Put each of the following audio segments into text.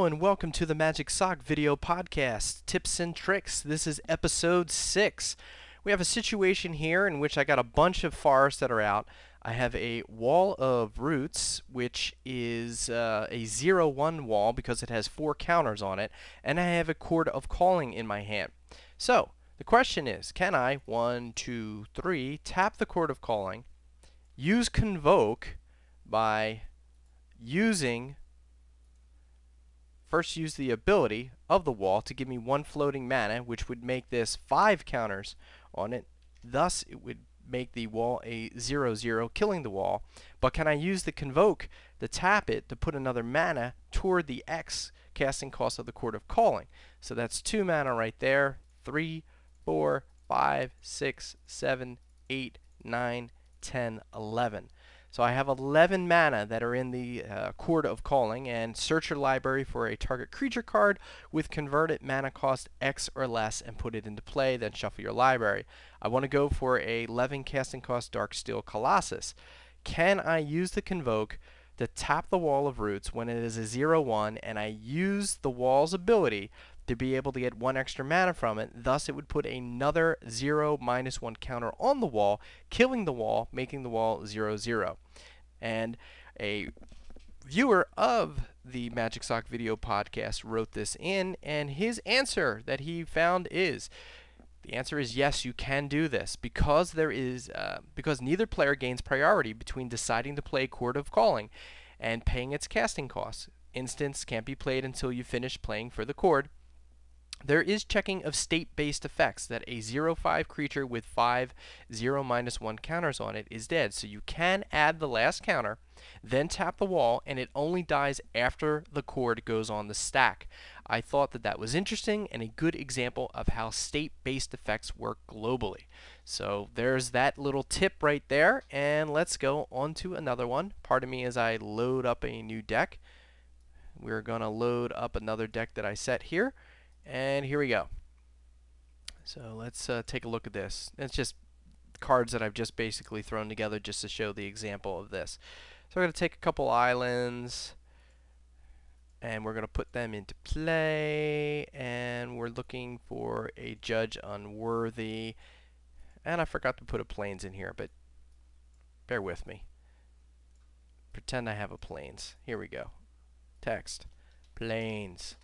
and welcome to the Magic Sock video podcast, Tips and Tricks. This is episode 6. We have a situation here in which I got a bunch of forests that are out. I have a wall of roots, which is a 0-1 wall because it has 4 counters on it, and I have a Chord of Calling in my hand. So, the question is, can I, 1, 2, 3, tap the Chord of Calling, use convoke by first use the ability of the wall to give me 1 floating mana, which would make this 5 counters on it. Thus, it would make the wall a 0-0, killing the wall. But can I use the convoke to tap it to put another mana toward the X casting cost of the Chord of Calling? So that's 2 mana right there. 3, 4, 5, 6, 7, 8, 9, 10, 11. So I have 11 mana that are in the Chord of Calling, and search your library for a target creature card with converted mana cost X or less and put it into play, then shuffle your library. I want to go for a 11 casting cost Darksteel Colossus. Can I use the convoke to tap the wall of roots when it is a 0-1 and I use the wall's ability to be able to get 1 extra mana from it? Thus, it would put another 0-1 counter on the wall, killing the wall, making the wall 0-0. And a viewer of the Magic Sock video podcast wrote this in, and his answer that he found is, the answer is yes, you can do this because because neither player gains priority between deciding to play Chord of Calling and paying its casting costs. Instance can't be played until you finish playing for the Chord. There is checking of state-based effects that a 0-5 creature with 5 0-1 counters on it is dead. So you can add the last counter, then tap the wall, and it only dies after the Chord goes on the stack. I thought that that was interesting and a good example of how state-based effects work globally. So there's that little tip right there, and let's go on to another one. Pardon me as I load up a new deck. We're going to load up another deck that I set here. And here we go. So let's take a look at this. It's just cards that I've just basically thrown together just to show the example of this. So we're going to take a couple islands, and we're going to put them into play, and we're looking for a Judge Unworthy. And I forgot to put a Plains in here, but bear with me. Pretend I have a Plains. Here we go. Text. Plains.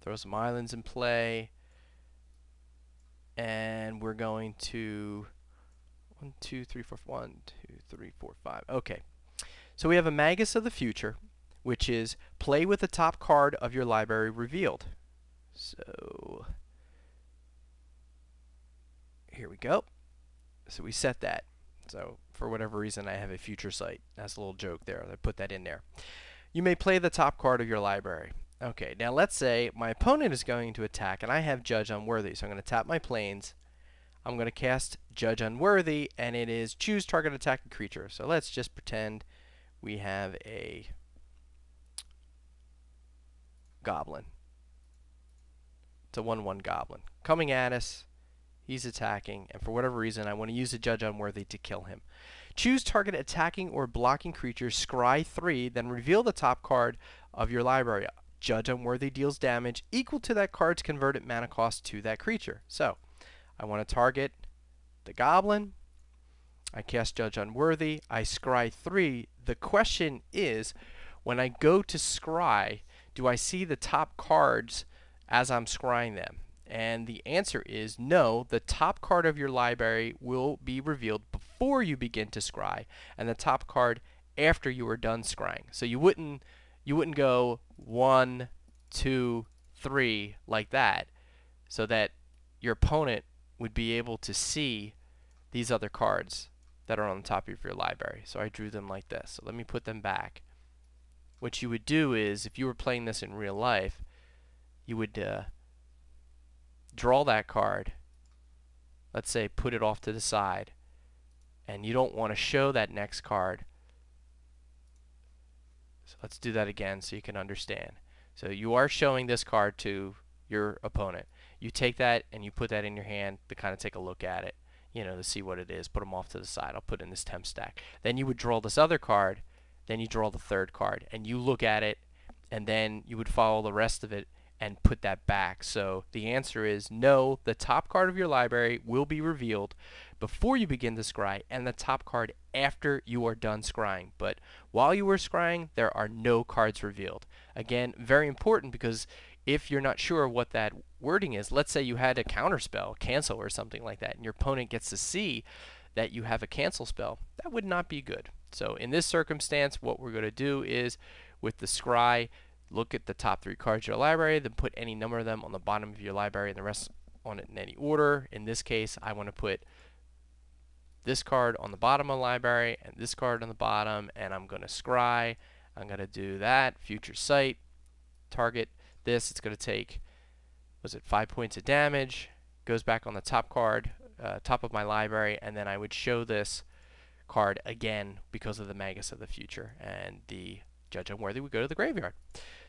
Throw some islands in play, and we're going to 1, 2, 3, 4, 1, 2, 3, 4, 5. Okay, so we have a Magus of the Future, which is play with the top card of your library revealed. So here we go. So we set that. So for whatever reason, I have a future sight. That's a little joke there. I put that in there. You may play the top card of your library. Okay, now let's say my opponent is going to attack and I have Judge Unworthy. So I'm going to tap my Plains. I'm going to cast Judge Unworthy, and it is choose target attacking creature. So let's just pretend we have a Goblin. It's a 1-1 Goblin. Coming at us, he's attacking, and for whatever reason I want to use a Judge Unworthy to kill him. Choose target attacking or blocking creature, Scry 3, then reveal the top card of your library. Judge Unworthy deals damage equal to that card's converted mana cost to that creature. So, I want to target the Goblin. I cast Judge Unworthy. I Scry 3. The question is, when I go to Scry, do I see the top cards as I'm scrying them? And the answer is no. The top card of your library will be revealed before you begin to scry, and the top card after you are done scrying. So you wouldn't go 1, 2, 3 like that, so that your opponent would be able to see these other cards that are on the top of your library. So I drew them like this. So let me put them back. What you would do is, if you were playing this in real life, you would draw that card, let's say put it off to the side, and you don't want to show that next card. So let's do that again so you can understand. So you are showing this card to your opponent. You take that and you put that in your hand to kind of take a look at it, to see what it is. Put them off to the side. I'll put in this temp stack. Then you would draw this other card. Then you draw the third card, and you look at it, and then you would follow the rest of it and put that back. So the answer is no, the top card of your library will be revealed before you begin to scry, and the top card after you are done scrying. But while you are scrying, there are no cards revealed. Again, very important, because if you're not sure what that wording is, let's say you had a counter spell, cancel or something like that, and your opponent gets to see that you have a cancel spell, that would not be good. So in this circumstance, what we're going to do is, with the scry, look at the top 3 cards of your library, then put any number of them on the bottom of your library and the rest on it in any order. In this case, I want to put this card on the bottom of the library and this card on the bottom, and I'm going to scry. I'm going to do that. Future sight, target this. It's going to take, was it 5 points of damage? Goes back on the top card, top of my library, and then I would show this card again because of the Magus of the future, and the Judge Unworthy would go to the graveyard.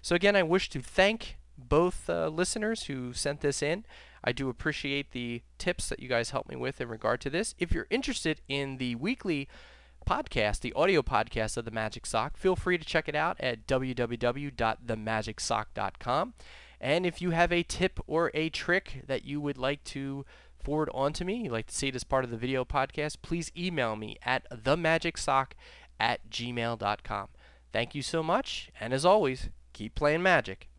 So again, I wish to thank both listeners who sent this in. I do appreciate the tips that you guys helped me with in regard to this. If you're interested in the weekly podcast, the audio podcast of the Magic Sock, feel free to check it out at www.themagicsock.com. And if you have a tip or a trick that you would like to forward on to me, you'd like to see it as part of the video podcast, please email me at themagicsock@gmail.com. Thank you so much, and as always, keep playing Magic.